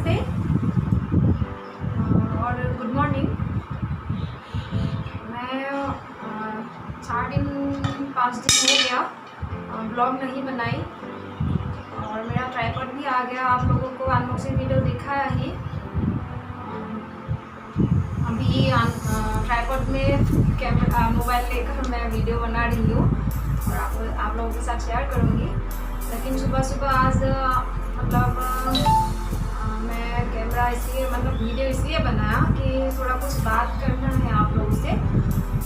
नमस्ते और good morning. मैं 4-5 दिन हो गया ब्लॉग नहीं बनाई और मेरा ट्राइपॉड भी आ गया। आप लोगों को अनबॉक्सिंग वीडियो दिखाया ही। अभी ट्राइपॉड में कैमरा मोबाइल लेकर मैं वीडियो बना रही हूँ और आप लोगों के साथ शेयर करूँगी। लेकिन सुबह आज मैं कैमरा इसलिए वीडियो इसलिए बनाया कि थोड़ा कुछ बात करना है आप लोगों से।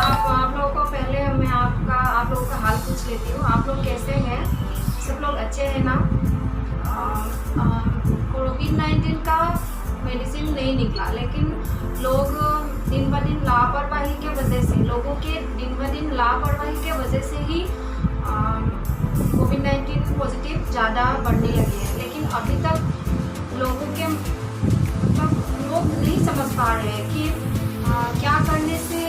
आप लोगों को पहले मैं आप लोगों का हाल पूछ लेती हूँ। आप लोग कैसे हैं? सब लोग अच्छे हैं ना? कोविड-19 का मेडिसिन नहीं निकला, लेकिन लोग दिन ब दिन लापरवाही के वजह से ही कोविड-19 पॉजिटिव ज़्यादा बढ़ने लगे हैं। लेकिन अभी तक लोग नहीं समझ पा रहे हैं कि क्या करने से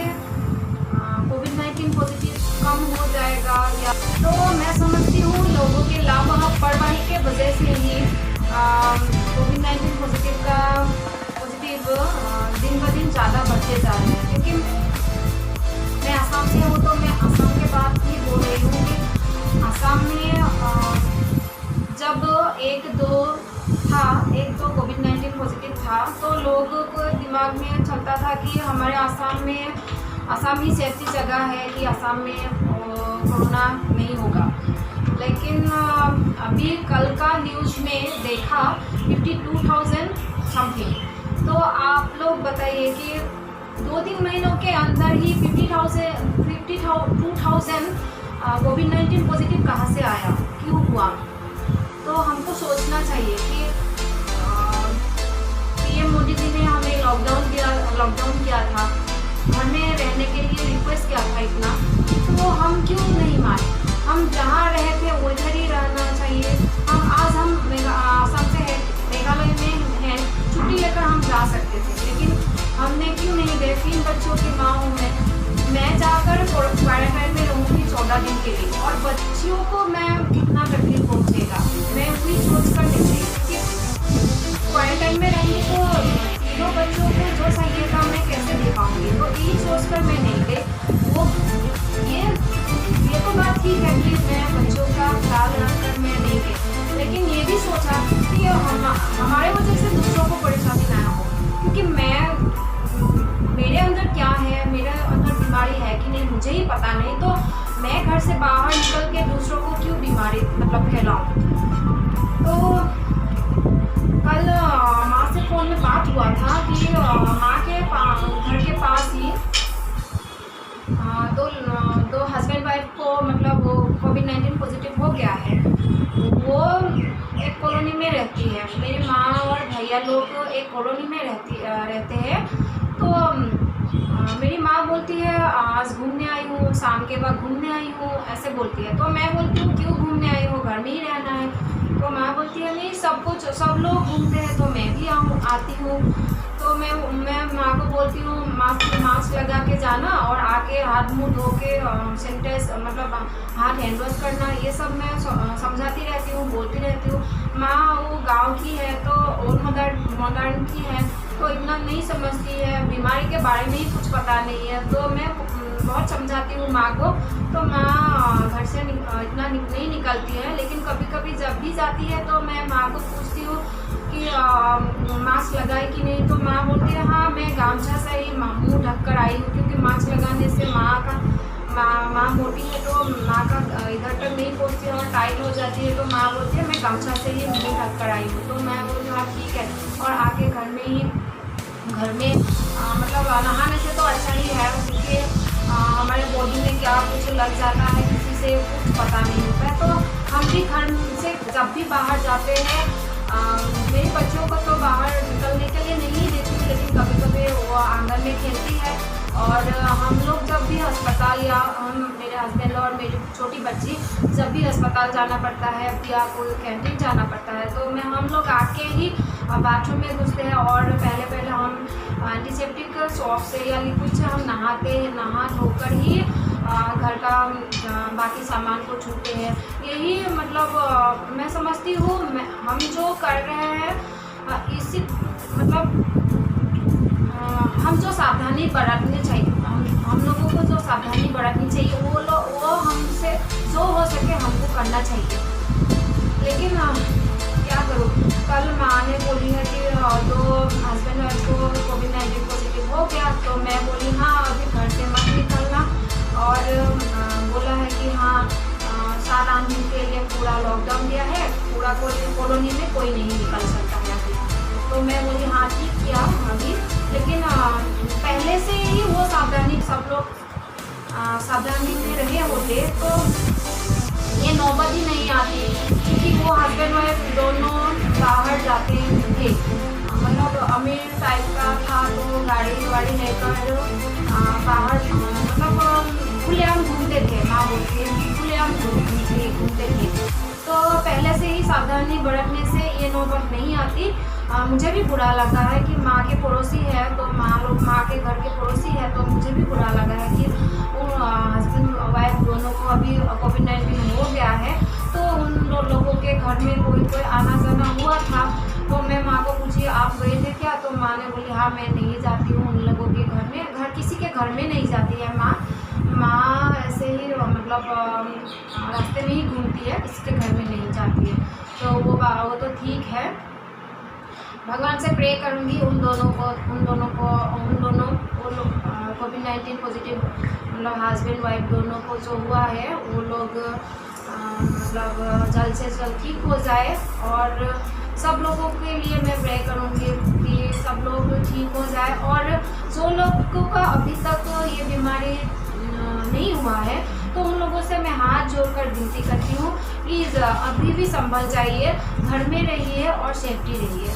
कोविड-19 पॉजिटिव कम हो जाएगा। या तो मैं समझती हूँ लोगों के लापरवाही के वजह से ही कोविड-19 पॉजिटिव दिन ब दिन ज़्यादा बढ़ते जा रहे हैं। क्योंकि मैं असम से हूँ तो मैं असम के बात ही बोल रही हूँ कि असम में जब एक दो कोविड-19 पॉजिटिव था तो लोगों को दिमाग में चलता था कि हमारे असम ही सेफ्टी जगह है कि असम में कोरोना नहीं होगा। लेकिन अभी कल का न्यूज़ में देखा 52,000 समथिंग। तो आप लोग बताइए कि 2-3 महीनों के अंदर ही 52,000 कोविड-19 पॉजिटिव कहाँ से आया, क्यों हुआ? तो हमको सोचना चाहिए कि पीएम मोदी जी ने हमें लॉकडाउन किया था, घर में रहने के लिए रिक्वेस्ट किया था इतना, तो हम क्यों नहीं माने? हम जहाँ रहे थे उधर ही रहना चाहिए। हम असम से मेघालय में हैं, छुट्टी लेकर हम जा सकते थे, लेकिन हमने क्यों नहीं गए? 3 बच्चों की माँ हूँ मैं जाकर क्वारंटाइन में रहूँगी 14 दिन के लिए, और बच्चियों को मैं कितना तकलीफ पहुँचेगा मैं वही सोच कर निकली कि क्वारंटाइन में रहेंगे तो तीनों बच्चों को जो सहायता मैं कैसे दे पाऊँगी। तो यही सोच कर मैं नहीं गई। ये तो बात ठीक है कि मैं बच्चों का ख्याल रखकर मैं नहीं गई, लेकिन ये भी सोचा कि हमारे वजह से दूसरों को परेशानी ना हो। क्योंकि मेरे अंदर क्या है, मेरे अंदर बीमारी है कि नहीं मुझे ही पता नहीं, तो मैं घर से बाहर निकल के दूसरों को क्यों बीमारी फैलाऊं। तो कल माँ से फ़ोन में बात हुआ था कि माँ के घर के पास ही दो हस्बैंड वाइफ को कोविड-19 पॉजिटिव हो गया है। वो एक कॉलोनी में रहती है, मेरी माँ और भैया लोग एक कॉलोनी में रहते हैं। तो मेरी माँ बोलती है आज घूमने आई हूँ, शाम के बाद घूमने आई हूँ, ऐसे बोलती है। तो मैं बोलती हूँ क्यों घूमने आई हो, घर में ही रहना है। तो माँ बोलती है नहीं, सब लोग घूमते हैं तो मैं भी आती हूँ। तो मैं माँ को बोलती हूँ मास्क लगा के जाना और आके हाथ मुँह धो के हाथ हैंड वॉश करना, ये सब मैं समझाती रहती हूँ, बोलती रहती हूँ। माँ वो गांव की है तो और मॉडर्न की है तो इतना नहीं समझती है, बीमारी के बारे में ही कुछ पता नहीं है। तो मैं बहुत समझाती हूँ माँ को, तो माँ घर से इतना नहीं निकलती है। लेकिन कभी कभी जब भी जाती है तो मैं माँ को पूछती हूँ कि मास्क लगाए कि नहीं। तो माँ बोलती है हाँ मैं गामछा से ही मुँह ढक कर आई हूँ, क्योंकि मास्क लगाने से माँ मोटी है तो माँ का इधर तक नहीं पहुँचती है और टाइट हो जाती है। तो माँ बोलती है मैं गामछा से ही मुँह ढक कर आई हूँ। तो मैं बोलती हूँ हाँ ठीक है, और आके घर में नहाने से तो अच्छा ही है, क्योंकि हमारे बॉडी में क्या कुछ लग जाता है किसी से कुछ पता नहीं होता है। तो हम भी घर से जब भी बाहर जाते हैं, मेरे बच्चों को तो बाहर निकलने के लिए नहीं देती हूँ, लेकिन कभी कभी वो आंगन में खेलती है। और हम लोग जब भी अस्पताल या मेरे हस्बैंड और मेरी छोटी बच्ची जब भी अस्पताल जाना पड़ता है या कोई कैंटीन जाना पड़ता है, तो हम लोग आके ही बाथरूम में घुसते हैं और पहले हम एंटीसेप्टिक सॉप से या लिक्विड से हम नहा धोकर ही घर का बाकी सामान को छूते हैं। यही मैं समझती हूँ हम जो कर रहे हैं इसी मतलब हम जो सावधानी बरतनी चाहिए, हम लोगों को जो सावधानी बरतनी चाहिए वो हमसे जो हो सके हमको करना चाहिए। लेकिन क्या करूँ, कल माँ ने बोली है कि दो हस्बैंड वाइफ को कोविड-19 पॉजिटिव हो गया, तो मैं बोली हाँ अभी घर से मत निकलना, और बोला है कि हाँ 7 आदमी के लिए पूरा लॉकडाउन दिया है, पूरा कॉलोनी में कोई नहीं निकल सकता है अभी। तो मैं बोली हाँ ठीक किया अभी, लेकिन पहले से ही वो सावधानी सब लोग सावधानी में रहे होते तो ये नौबत ही नहीं आती, क्योंकि वो हस्बैंड वाइफ दोनों बाहर जाते थे, मतलब अमीर टाइप का था, तो गाड़ी वाड़ी लेकर बाहर मतलब खुलेआम घूमते थे, माँ बोलती है खुलेआम घूमते थे। तो पहले से ही सावधानी बरतने से ये नौबत नहीं आती। मुझे भी बुरा लगा है कि माँ के पड़ोसी है, तो माँ के घर के पड़ोसी है, तो मुझे भी बुरा लगा है कि उन हस्बैंड वाइफ दोनों को अभी कोविड-19 हो गया है। तो उन लोगों के घर में कोई आना जाना हुआ था, तो मैं माँ को पूछी आप गए थे क्या, तो माँ ने बोली हाँ मैं नहीं जाती हूँ उन लोगों के घर में, घर किसी के घर में नहीं जाती है माँ ऐसे ही मतलब रास्ते में ही घूमती है, किसी के घर में नहीं जाती है। तो वो तो ठीक है, भगवान से प्रे करूँगी उन दोनों कोविड-19 पॉजिटिव मतलब हस्बैंड वाइफ दोनों को जो हुआ है वो लोग मतलब जल्द से जल्द ठीक हो जाए, और सब लोगों के लिए मैं प्रे करूँगी कि सब लोग ठीक हो जाए। और जो लोगों का अभी तक ये बीमारी नहीं हुआ है, तो उन लोगों से मैं हाथ जोड़कर विनती करती हूँ, प्लीज़ अभी भी संभल जाइए, घर में रहिए और सेफ्टी रहिए।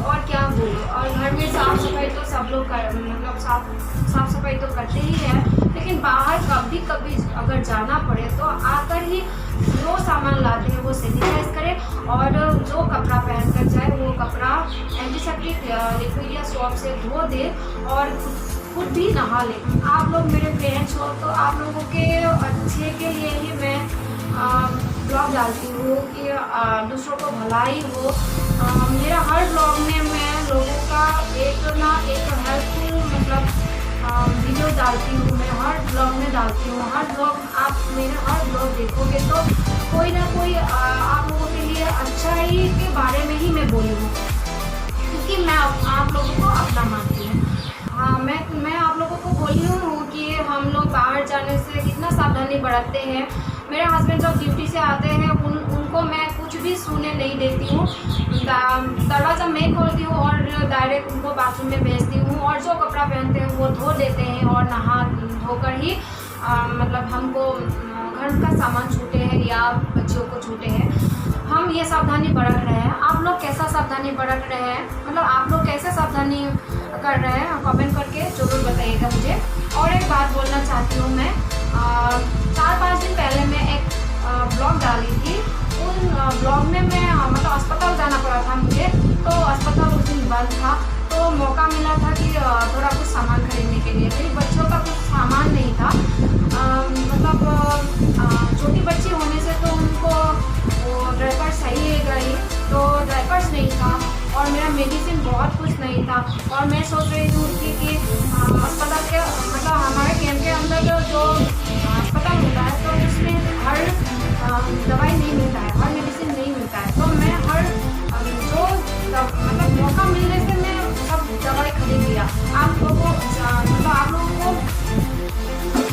और क्या बोलूँ, और घर में साफ़ सफाई तो सब लोग मतलब साफ़ सफाई तो करते ही हैं, लेकिन बाहर कभी कभी अगर जाना पड़े तो आकर ही जो सामान लाते हैं वो सैनिटाइज करें, और जो कपड़ा पहन कर जाए वो कपड़ा एंटीसेप्टिक लिक्विड या सोप से धो दे, और खुद भी नहा ले। आप लोग मेरे पेरेंट्स हो, तो आप लोगों के अच्छे के लिए ही मैं ब्लॉग डालती हूँ कि दूसरों को भलाई हो। मेरा हर ब्लॉग में मैं लोगों का एक ना एक हेल्पफुल मतलब वीडियो डालती हूँ, मैं हर ब्लॉग में डालती हूँ। हर ब्लॉग आप मेरे हर ब्लॉग देखोगे तो कोई ना कोई आप लोगों के लिए अच्छाई के बारे में ही मैं बोली हूँ, क्योंकि मैं आप लोगों को अपना मानती हूँ। हाँ, मैं आप लोगों को बोली हूँ कि हम लोग बाहर जाने से कितना सावधानी बरतते हैं। मेरे हस्बैंड जब ड्यूटी से आते हैं उनको मैं कुछ भी सोने नहीं देती हूँ, दरवाज़ा मैं खोलती हूँ और डायरेक्ट उनको बाथरूम में भेजती हूँ, और जो कपड़ा पहनते हैं वो धो देते हैं, और नहा धोकर ही मतलब हमको घर का सामान छूटे हैं या बच्चों को छूटे हैं। हम ये सावधानी बरत रहे हैं। आप लोग कैसा सावधानी बरत रहे हैं, मतलब आप लोग कैसे सावधानी कर रहे हैं, कमेंट करके ज़रूर बताइएगा मुझे। और एक बात बोलना चाहती हूँ मैं, 4-5 दिन पहले मैं एक ब्लॉग डाली थी। उन ब्लॉग में मैं मतलब अस्पताल जाना पड़ा था मुझे, तो अस्पताल उस दिन बंद था, तो मौका मिला था कि थोड़ा कुछ सामान खरीदने के लिए। मेरी बच्चों का कुछ सामान नहीं था, मतलब छोटी बच्ची होने से तो उनको वो डायपर चाहिएगा ही, तो डायपर्स नहीं था, और मेरा मेडिसिन बहुत कुछ नहीं था। और मैं सोच रही थी कि अस्पताल के मतलब हमारे कैंप के अंदर जो अस्पताल होता है तो उसमें हर दवाई नहीं मिलता है, हर मेडिसिन नहीं मिलता है, तो मैं हर जो मतलब मौका मिलने से मैं सब दवाई खरीद लिया। आप लोगों को मतलब आप लोगों को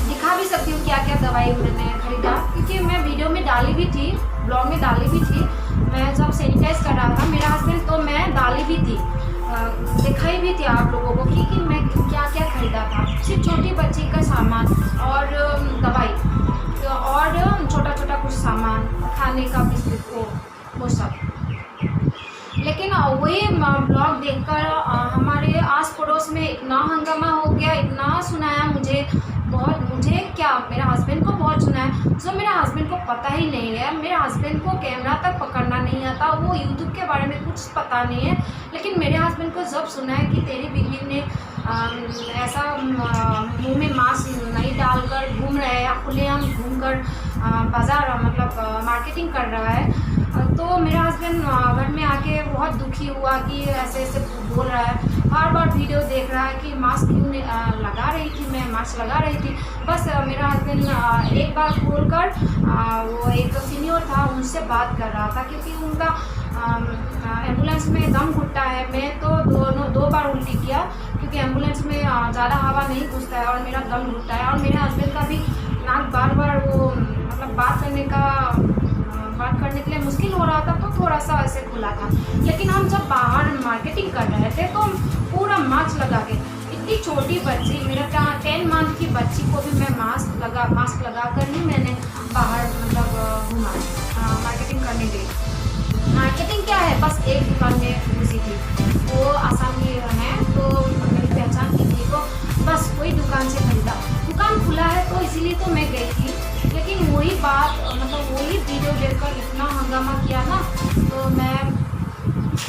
दिखा भी सकती हूँ क्या क्या दवाई मैंने खरीदा, क्योंकि मैं वीडियो में डाली भी थी, ब्लॉग में डाली भी थी। मैं जब सैनिटाइज कर रहा था मेरा हस्बैंड, तो मैं डाली भी थी, दिखाई भी थी आप लोगों को कि मैं क्या क्या खरीदा था। सिर्फ छोटी बच्ची का सामान और दवाई और छोटा छोटा कुछ सामान खाने का बिस्किट वो सब। लेकिन वही ब्लॉग देखकर हमारे आस पड़ोस में इतना हंगामा हो गया, इतना सुनाया मुझे क्या मेरे हस्बैंड को बहुत सुनाया, जो मेरे हस्बैंड को पता ही नहीं है। मेरे हस्बैंड को कैमरा तक पकड़ना नहीं आता, वो यूट्यूब के बारे में कुछ पता नहीं है। लेकिन मेरे हस्बैंड को जब सुना है कि तेरी बीवी ने ऐसा मुंह में मास्क नहीं डालकर घूम रहा है या खुलेआम घूमकर बाज़ार मतलब मार्केटिंग कर रहा है, तो मेरा हस्बैंड घर में आके बहुत दुखी दुखी हुआ कि ऐसे ऐसे बोल रहा है, बार बार वीडियो देख रहा है कि मास्क क्यों नहीं लगा रही थी, मैं मास्क लगा रही थी। बस मेरा हस्बैंड एक बार खोलकर वो एक सीनियर था उनसे बात कर रहा था, क्योंकि उनका एम्बुलेंस में दम घुटता है। मैं तो दो बार उल्टी किया, क्योंकि एम्बुलेंस में ज़्यादा हवा नहीं घुसता है और मेरा दम घुटता है, और मेरे हस्बैंड का भी नाक बार बार वो मतलब बात करने के लिए मुश्किल हो रहा था, तो थोड़ा सा ऐसे खुला था। लेकिन हम जब बाहर मार्केटिंग कर रहे थे तो पूरा मास्क लगा के, इतनी छोटी बच्ची, मेरा 10 मंथ की बच्ची को भी मैं मास्क लगा कर ही मैंने बाहर मतलब घूमा मार्केटिंग करने गई। मार्केटिंग क्या है, बस एक दुकान में घुसी थी, वो आसाम की है, तो मेरी पहचान की थी, तो बस वही दुकान से खरीदा। दुकान खुला है तो इसीलिए तो मैं गई थी। लेकिन वही बात मतलब वही वीडियो देखकर इतना हंगामा किया ना, तो मैं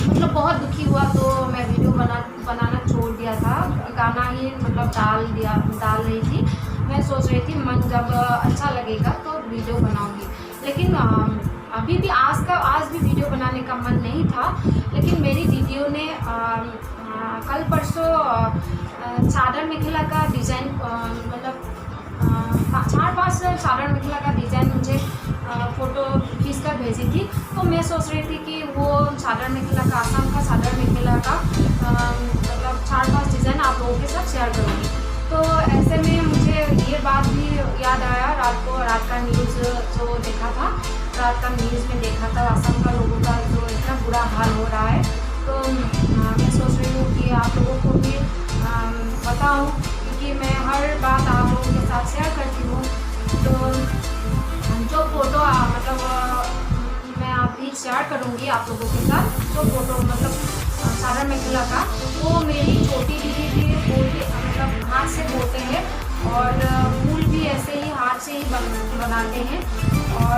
मतलब बहुत दुखी हुआ, तो मैं वीडियो बनाना छोड़ दिया था। गाना ही मतलब डाल रही थी। मैं सोच रही थी मन जब अच्छा लगेगा तो वीडियो बनाऊंगी। लेकिन अभी भी आज भी वीडियो बनाने का मन नहीं था। लेकिन मेरी दीदियों ने कल परसों चादर मेखला का डिज़ाइन मतलब 4-5 चादर मेखला का डिज़ाइन मुझे फ़ोटो खींच कर भेजी थी। तो मैं सोच रही थी कि वो चादर मेखला का, आसाम का चादर मेखला का मतलब 4-5 डिज़ाइन आप लोगों के साथ शेयर करूँगी। तो ऐसे में मुझे ये बात भी याद आया, रात का न्यूज़ जो देखा था, रात का न्यूज़ में देखा था आसाम का लोगों का जो इतना बुरा हाल हो रहा है। तो मैं सोच रही हूँ कि आप लोगों को भी बताऊँ, क्योंकि मैं हर बात आप लोगों के साथ शेयर करती हूँ। तो जो फ़ोटो मतलब मैं अभी शेयर करूँगी आप लोगों के साथ, जो फ़ोटो मतलब चादर मेखला का, वो मेरी छोटी दीदी भी मतलब हाथ से बोते हैं, और फूल भी ऐसे ही हाथ से ही बनाते हैं। और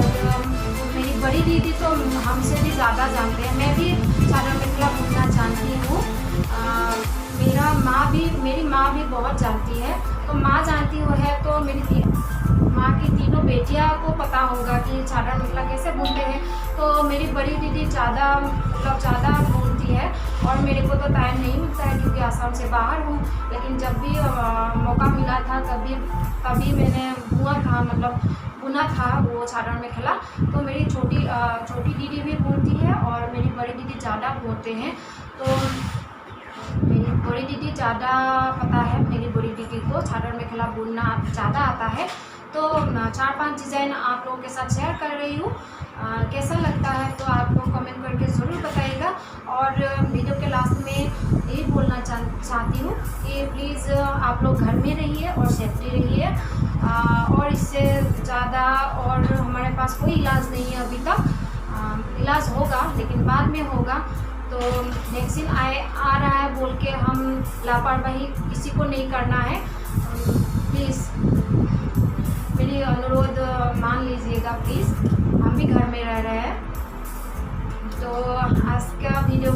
मेरी बड़ी दीदी तो हमसे भी ज़्यादा जानते हैं। मैं भी चादर मेखला बुनना जानती हूँ। मेरी माँ भी बहुत जानती है। तो माँ जानती है तो मेरी माँ की तीनों बेटियाँ को पता होगा कि चादर मेखला कैसे बुनते हैं। तो मेरी बड़ी दीदी ज़्यादा बुनती है, और मेरे को तो टाइम नहीं मिलता है क्योंकि आसाम से बाहर हूँ। लेकिन जब भी मौका मिला था तभी मैंने बुना था वो चादर मेखला। तो मेरी छोटी दीदी भी बुनती है और मेरी बड़ी दीदी ज़्यादा बुनते हैं। तो मेरी बड़ी दीदी ज़्यादा पता है, मेरी बड़ी दीदी को चादर मेखला बुनना ज़्यादा आता है। तो 4-5 डिज़ाइन आप लोगों के साथ शेयर कर रही हूँ। कैसा लगता है तो आप लोग कमेंट करके ज़रूर बताइएगा। और वीडियो के लास्ट में यही बोलना चाहती हूँ कि प्लीज़ आप लोग घर में रहिए और सेफ्टी रहिए। और इससे ज़्यादा और हमारे पास कोई इलाज नहीं है अभी तक। इलाज होगा लेकिन बाद में होगा। तो वैक्सीन आ रहा है बोल के हम लापरवाही किसी को नहीं करना है। प्लीज़ मेरी अनुरोध मान लीजिएगा प्लीज़। हम भी घर में रह रहे हैं। तो आज का वीडियो